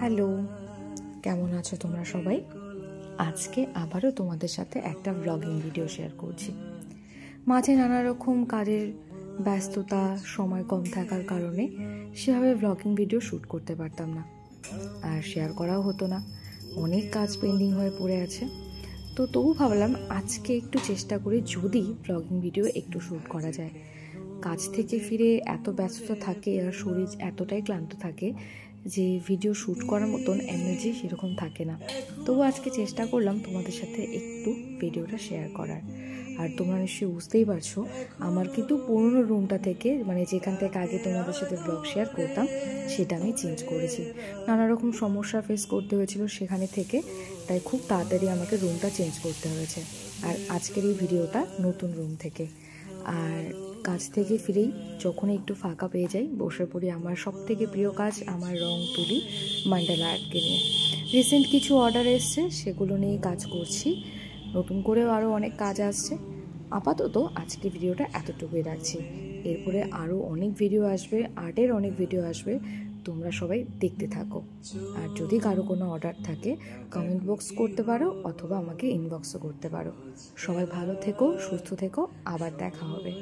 Hello, কেমন আছো তোমরা সবাই? আজকে আবারও তোমাদের সাথে একটা ব্লগিং ভিডিও শেয়ার করছি। মাঝে নানা রকম কাজের ব্যস্ততা, সময় কম থাকার কারণে সেভাবে ব্লগিং ভিডিও শ্যুট করতে পারতাম না, আর শেয়ার করাও হতো না। অনেক কাজ পেন্ডিং হয়ে পড়ে আছে। তো তবু ভাবলাম আজকে একটু চেষ্টা করে যদি ব্লগিং ভিডিও একটু শ্যুট করা যায়। কাজ থেকে ফিরে এত ব্যস্ততা থাকে আর শরীর এতটাই ক্লান্ত থাকে যে ভিডিও শ্যুট করার মতন এনার্জি সেরকম থাকে না। তবু আজকে চেষ্টা করলাম তোমাদের সাথে একটু ভিডিওটা শেয়ার করার। আর তোমরা নিশ্চয়ই বুঝতেই পারছো, আমার কিন্তু পুরনো রুমটা থেকে, মানে যেখান থেকে আগে তোমাদের সাথে ব্লগ শেয়ার করতাম, সেটা আমি চেঞ্জ করেছি। নানা রকম সমস্যা ফেস করতে হয়েছিল সেখানে থেকে, তাই খুব তাড়াতাড়ি আমাকে রুমটা চেঞ্জ করতে হয়েছে। আর আজকের এই ভিডিওটা নতুন রুম থেকে। আর কাজ থেকে ফিরেই যখন একটু ফাঁকা পেয়ে যাই, বসে পড়ি আমার সব থেকে প্রিয় কাজ, আমার রং তুলি মান্ডালা আর্টকে নিয়ে। রিসেন্ট কিছু অর্ডার এসছে, সেগুলো নিয়েই কাজ করছি। নতুন করেও আরও অনেক কাজ আসছে। আপাতত আজকে ভিডিওটা এতটুকুই রাখছি। এরপরে আরও অনেক ভিডিও আসবে, আর্টের অনেক ভিডিও আসবে। তোমরা সবাই দেখতে থাকো। আর যদি কারো কোনো অর্ডার থাকে, কমেন্ট বক্স করতে পারো অথবা আমাকে ইনবক্সও করতে পারো। সবাই ভালো থেকো, সুস্থ থেকো, আবার দেখা হবে।